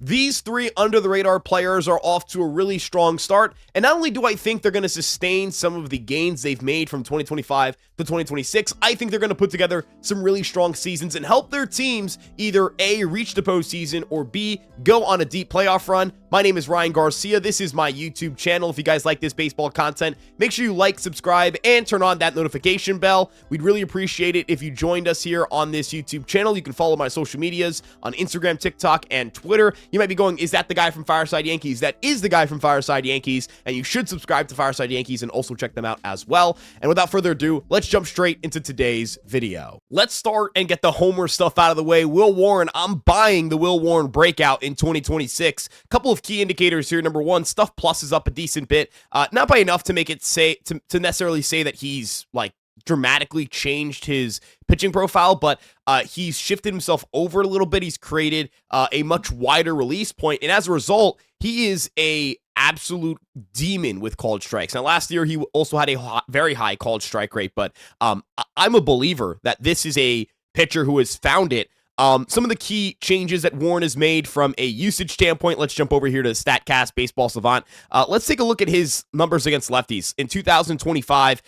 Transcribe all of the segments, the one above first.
These three under-the-radar players are off to a really strong start, and not only do I think they're going to sustain some of the gains they've made from 2025 to 2026, I think they're going to put together some really strong seasons and help their teams either A, reach the postseason, or B, go on a deep playoff run. My name is Ryan Garcia. This is my YouTube channel. If you guys like this baseball content, make sure you like, subscribe, and turn on that notification bell. We'd really appreciate it if you joined us here on this YouTube channel. You can follow my social medias on Instagram, TikTok, and Twitter. You might be going, is that the guy from Fireside Yankees? That is the guy from Fireside Yankees, and you should subscribe to Fireside Yankees and also check them out as well. And without further ado, let's jump straight into today's video. Let's start and get the homer stuff out of the way. Will Warren, I'm buying the Will Warren breakout in 2026. Couple of key indicators here. Number one, Stuff Plus is up a decent bit, not by enough to make it say to necessarily say that he's like dramatically changed his pitching profile, but he's shifted himself over a little bit. He's created a much wider release point, and as a result, he is a absolute demon with called strikes. Now, last year, he also had a very high called strike rate, but I'm a believer that this is a pitcher who has found it. Some of the key changes that Warren has made from a usage standpoint, let's jump over here to StatCast Baseball Savant. Let's take a look at his numbers against lefties. In 2025,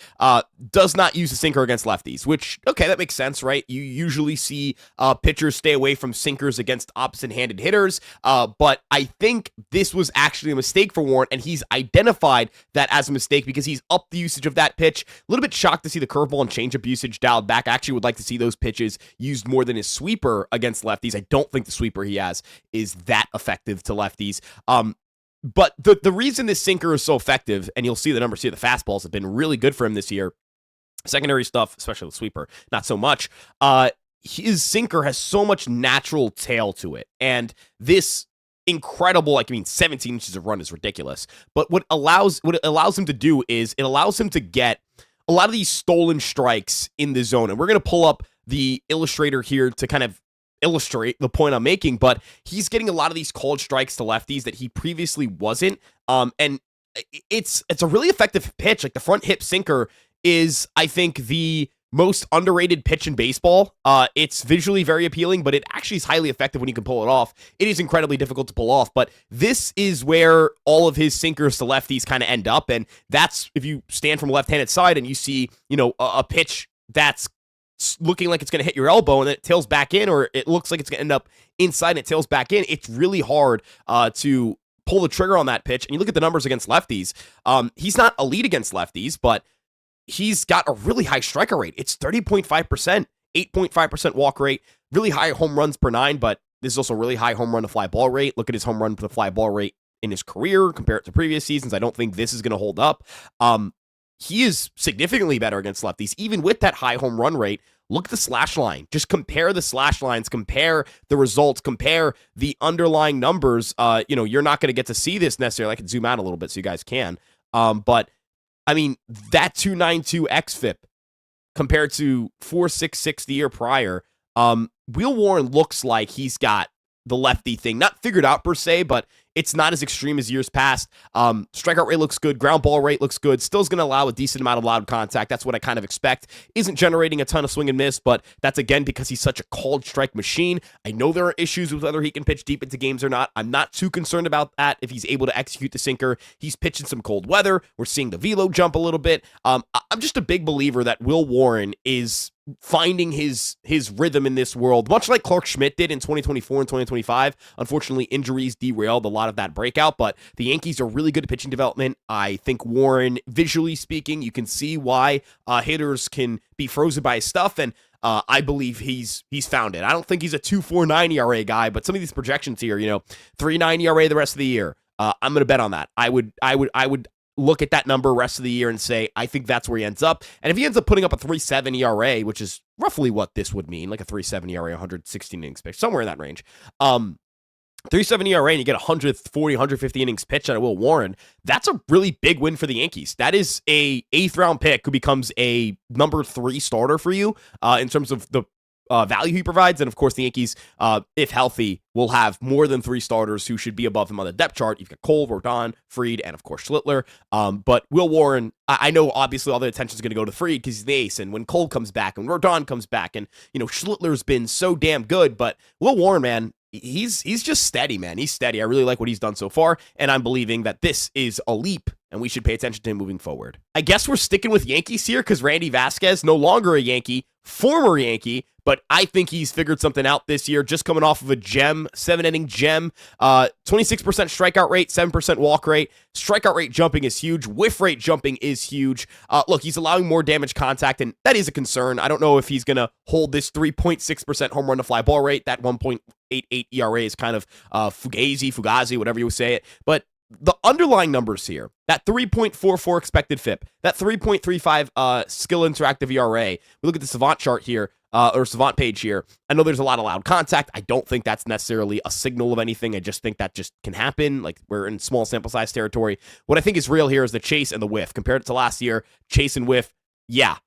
does not use a sinker against lefties, which, okay, that makes sense, right? You usually see pitchers stay away from sinkers against opposite-handed hitters, but I think this was actually a mistake for Warren, and he's identified that as a mistake because he's upped the usage of that pitch. A little bit shocked to see the curveball and changeup usage dialed back. I actually would like to see those pitches used more than his sweeper against lefties. I don't think the sweeper he has is that effective to lefties. But the reason this sinker is so effective, and you'll see the numbers here, the fastballs have been really good for him this year. Secondary stuff, especially the sweeper, not so much. His sinker has so much natural tail to it, and this incredible, 17 inches of run is ridiculous. But what it allows him to do is it allows him to get a lot of these stolen strikes in the zone, and we're going to pull up the illustrator here to kind of illustrate the point I'm making, but he's getting a lot of these called strikes to lefties that he previously wasn't. And it's a really effective pitch. Like the front hip sinker is, I think, the most underrated pitch in baseball. It's visually very appealing, but it actually is highly effective when you can pull it off. It is incredibly difficult to pull off, but this is where all of his sinkers to lefties kind of end up. And that's if you stand from a left-handed side and you see, a pitch that's looking like it's going to hit your elbow and then it tails back in, or it looks like it's going to end up inside and it tails back in. It's really hard to pull the trigger on that pitch. And you look at the numbers against lefties. He's not elite against lefties, but he's got a really high striker rate. It's 30.5%, 8.5% walk rate, really high home runs per 9, but this is also really high home run to fly ball rate. Look at his home run to fly ball rate in his career, compare it to previous seasons. I don't think this is going to hold up. He is significantly better against lefties, even with that high home run rate. Look at the slash line. Just compare the slash lines, compare the results, compare the underlying numbers. You're not going to get to see this necessarily. I can zoom out a little bit so you guys can. But that 292 xFIP compared to 466 the year prior, Will Warren looks like he's got the lefty thing not figured out per se, but it's not as extreme as years past. Strikeout rate looks good. Ground ball rate looks good. Still is going to allow a decent amount of loud contact. That's what I kind of expect. Isn't generating a ton of swing and miss, but that's, again, because he's such a called strike machine. I know there are issues with whether he can pitch deep into games or not. I'm not too concerned about that if he's able to execute the sinker. He's pitching some cold weather. We're seeing the velo jump a little bit. I'm just a big believer that Will Warren is finding his rhythm in this world, much like Clark Schmidt did in 2024 and 2025. Unfortunately, injuries derailed a lot of that breakout, but the Yankees are really good at pitching development. I think Warren, visually speaking, you can see why hitters can be frozen by his stuff, and I believe he's found it. I don't think he's a 2.49 ERA guy, but some of these projections here, 3.9 ERA the rest of the year, I'm going to bet on that. I would look at that number rest of the year and say, I think that's where he ends up. And if he ends up putting up a 3.7 ERA, which is roughly what this would mean, like a 3.7 ERA, 116 innings pitched, somewhere in that range. 3.7 ERA and you get 140, 150 innings pitched out of Will Warren, that's a really big win for the Yankees. That is a 8th round pick who becomes a number 3 starter for you in terms of the value he provides. And of course, the Yankees, if healthy, will have more than 3 starters who should be above him on the depth chart. You've got Cole, Rodon, Fried, and of course Schlittler. But Will Warren, I know obviously all the attention is going to go to Fried because he's the ace. And when Cole comes back and Rodon comes back, and Schlittler's been so damn good, but Will Warren, man, he's just steady, man. He's steady. I really like what he's done so far, and I'm believing that this is a leap, and we should pay attention to him moving forward. I guess we're sticking with Yankees here because Randy Vasquez, no longer a Yankee, former Yankee, but I think he's figured something out this year, just coming off of a gem, 7-inning gem, 26% strikeout rate, 7% walk rate. Strikeout rate jumping is huge. Whiff rate jumping is huge. Look, he's allowing more damage contact, and that is a concern. I don't know if he's going to hold this 3.6% home run to fly ball rate. That 1.88 ERA is kind of fugazi, whatever you say it. But the underlying numbers here, that 3.44 expected FIP, that 3.35 skill interactive ERA. We look at the Savant chart here, or Savant page here. I know there's a lot of loud contact. I don't think that's necessarily a signal of anything. I just think that just can happen. Like, we're in small sample size territory. What I think is real here is the chase and the whiff. Compared it to last year, chase and whiff, yeah.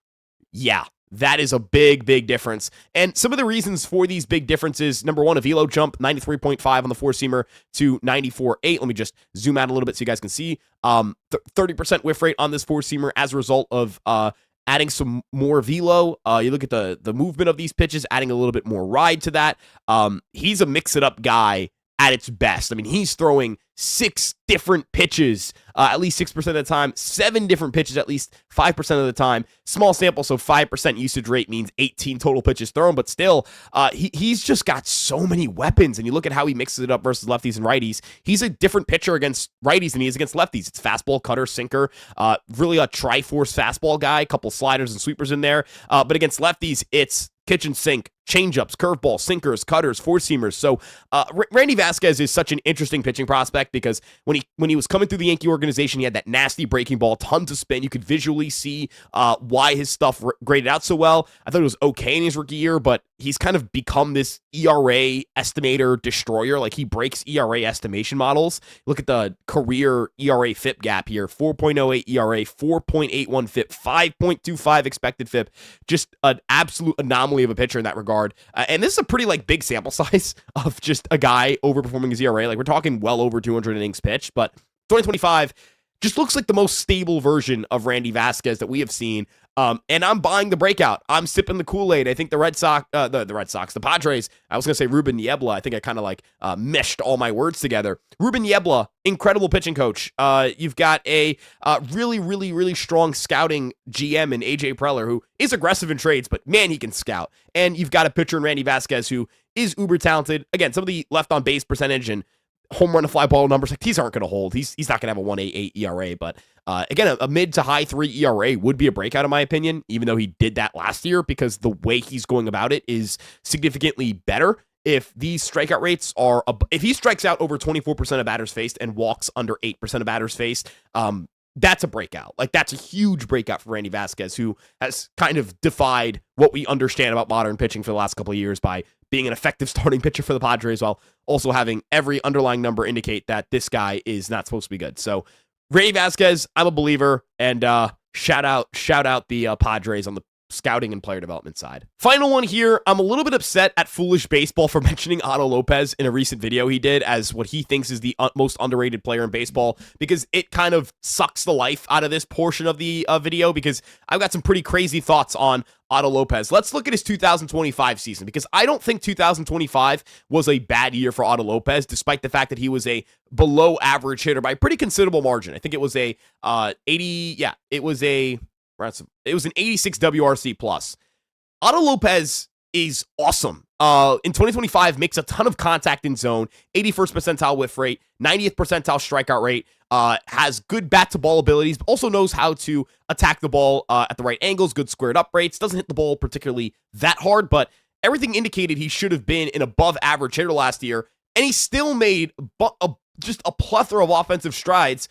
That is a big, big difference. And some of the reasons for these big differences, number one, a velo jump, 93.5 on the four-seamer to 94.8. Let me just zoom out a little bit so you guys can see. 30% whiff rate on this four-seamer as a result of adding some more velo. You look at the movement of these pitches, adding a little bit more ride to that. He's a mix-it-up guy at its best. I mean, he's throwing 6 different pitches, at least 6% of the time, 7 different pitches, at least 5% of the time. Small sample, so 5% usage rate means 18 total pitches thrown, but still, he's just got so many weapons, and you look at how he mixes it up versus lefties and righties. He's a different pitcher against righties than he is against lefties. It's fastball, cutter, sinker, really a Triforce fastball guy, a couple sliders and sweepers in there, but against lefties, it's kitchen sink, changeups, curveballs, sinkers, cutters, four-seamers. So Randy Vasquez is such an interesting pitching prospect because when he was coming through the Yankee organization, he had that nasty breaking ball, tons of spin. You could visually see why his stuff graded out so well. I thought it was okay in his rookie year, but he's kind of become this ERA estimator destroyer. Like, he breaks ERA estimation models. Look at the career ERA FIP gap here, 4.08 ERA, 4.81 FIP, 5.25 expected FIP. Just an absolute anomaly of a pitcher in that regard. And this is a pretty big sample size of just a guy overperforming his ERA. Like, we're talking well over 200 innings pitched, but 2025 just looks like the most stable version of Randy Vasquez that we have seen. And I'm buying the breakout. I'm sipping the Kool-Aid. I think the Padres, I was going to say Ruben Niebla. I think I kind of meshed all my words together. Ruben Niebla, incredible pitching coach. You've got a really, really, really strong scouting GM in AJ Preller, who is aggressive in trades, but man, he can scout. And you've got a pitcher in Randy Vasquez who is uber talented. Again, some of the left on base percentage and home run to fly ball numbers, these aren't going to hold. He's not going to have a 1.88 ERA, but again, a mid to high 3 ERA would be a breakout in my opinion, even though he did that last year, because the way he's going about it is significantly better. If these strikeout rates are, if he strikes out over 24% of batters faced and walks under 8% of batters faced, that's a breakout. That's a huge breakout for Randy Vasquez, who has kind of defied what we understand about modern pitching for the last couple of years by being an effective starting pitcher for the Padres while also having every underlying number indicate that this guy is not supposed to be good. So Randy Vasquez, I'm a believer, and shout out the Padres on the scouting and player development side. Final one here. I'm a little bit upset at Foolish Baseball for mentioning Otto Lopez in a recent video he did as what he thinks is the most underrated player in baseball, because it kind of sucks the life out of this portion of the video, because I've got some pretty crazy thoughts on Otto Lopez. Let's look at his 2025 season, because I don't think 2025 was a bad year for Otto Lopez, despite the fact that he was a below average hitter by a pretty considerable margin. I think it was it was an 86 WRC plus. Otto Lopez is awesome. In 2025, makes a ton of contact in zone, 81st percentile whiff rate, 90th percentile strikeout rate, has good bat to ball abilities, but also knows how to attack the ball at the right angles, good squared up rates, doesn't hit the ball particularly that hard, but everything indicated he should have been an above average hitter last year, and he still made just a plethora of offensive strides.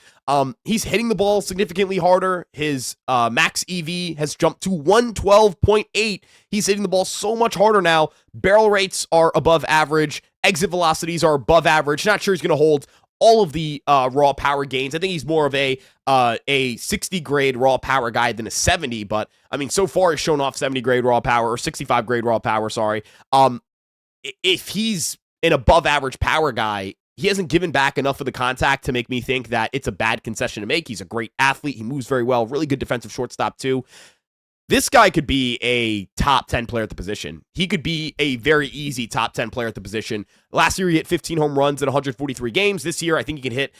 He's hitting the ball significantly harder. His max EV has jumped to 112.8. He's hitting the ball so much harder now. Barrel rates are above average. Exit velocities are above average. Not sure he's going to hold all of the raw power gains. I think he's more of a 60 grade raw power guy than a 70, but I mean, so far he's shown off 70 grade raw power, or 65 grade raw power, sorry. If he's an above average power guy, he hasn't given back enough of the contact to make me think that it's a bad concession to make. He's a great athlete. He moves very well. Really good defensive shortstop, too. This guy could be a top 10 player at the position. He could be a very easy top 10 player at the position. Last year, he hit 15 home runs in 143 games. This year, I think he can hit,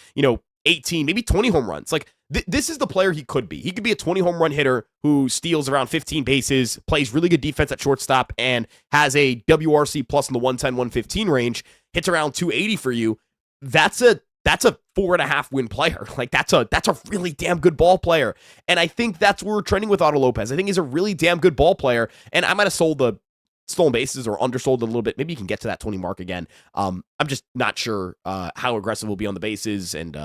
18, maybe 20 home runs. Like, this is the player he could be. He could be a 20 home run hitter who steals around 15 bases, plays really good defense at shortstop, and has a WRC plus in the 110, 115 range, hits around 280 for you. That's a 4.5 win player. Like, that's a really damn good ball player. And I think that's where we're trending with Otto Lopez. I think he's a really damn good ball player. And I might have sold the stolen bases or undersold a little bit. Maybe you can get to that 20 mark again. I'm just not sure how aggressive he'll be on the bases and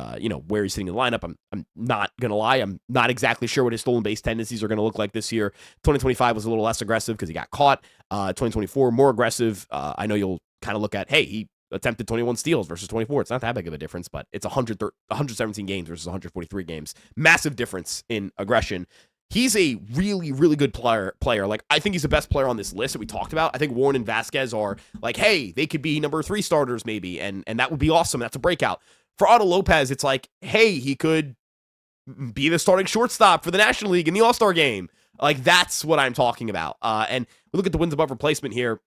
where he's sitting in the lineup. I'm not gonna lie. I'm not exactly sure what his stolen base tendencies are gonna look like this year. 2025 was a little less aggressive because he got caught. 2024 more aggressive. I know you'll kind of look at, hey, he attempted 21 steals versus 24. It's not that big of a difference, but it's 117 games versus 143 games. Massive difference in aggression. He's a really, really good player. Like, I think he's the best player on this list that we talked about. I think Warren and Vasquez are like, hey, they could be number 3 starters maybe, and that would be awesome. That's a breakout. For Otto Lopez, it's like, hey, he could be the starting shortstop for the National League in the All-Star game. Like, that's what I'm talking about. And we look at the wins above replacement here.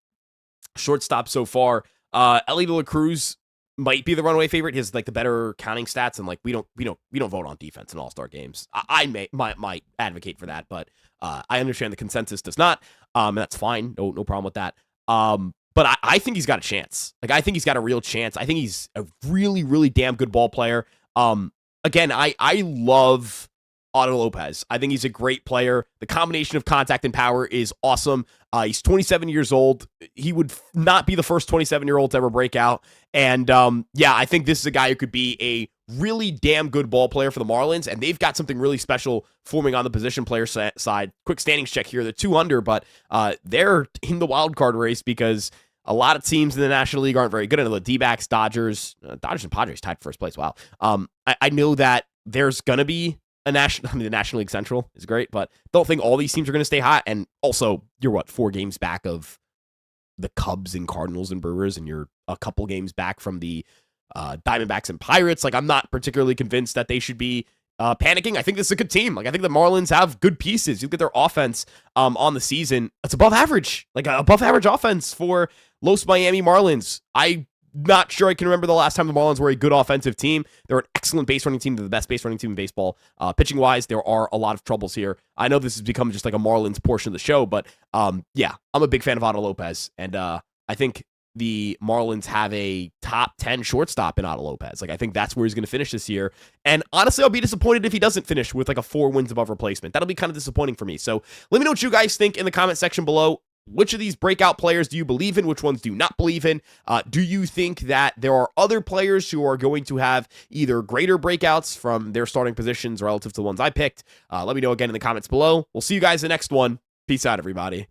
Shortstop so far. Ellie De La Cruz might be the runaway favorite. He has like the better counting stats, and like we don't vote on defense in All-Star games. I might advocate for that, but I understand the consensus does not. And that's fine. No problem with that. But I think he's got a chance. Like, I think he's got a real chance. I think he's a really, really damn good ball player. Again, I love Otto Lopez. I think he's a great player. The combination of contact and power is awesome. He's 27 years old. He would not be the first 27-year-old to ever break out. And I think this is a guy who could be a really damn good ball player for the Marlins. And they've got something really special forming on the position player side. Quick standings check here. They're 2 under, but they're in the wild card race because a lot of teams in the National League aren't very good. I know the D-backs, Dodgers and Padres tied first place. Wow. I know that there's going to be the National League Central is great, but don't think all these teams are going to stay hot. And also, you're 4 games back of the Cubs and Cardinals and Brewers, and you're a couple games back from the Diamondbacks and Pirates. Like, I'm not particularly convinced that they should be panicking. I think this is a good team. Like, I think the Marlins have good pieces. You look at their offense on the season; it's above average, like above average offense for Los Miami Marlins. I'm not sure I can remember the last time the Marlins were a good offensive team. They're an excellent base running team. They're the best base running team in baseball. Pitching wise, there are a lot of troubles here. I know this has become just like a Marlins portion of the show, but I'm a big fan of Otto Lopez, and I think the Marlins have a top 10 shortstop in Otto Lopez. Like, I think that's where he's going to finish this year. And honestly, I'll be disappointed if he doesn't finish with like a 4 wins above replacement. That'll be kind of disappointing for me. So let me know what you guys think in the comment section below. Which of these breakout players do you believe in? Which ones do you not believe in? Do you think that there are other players who are going to have either greater breakouts from their starting positions relative to the ones I picked? Let me know again in the comments below. We'll see you guys in the next one. Peace out, everybody.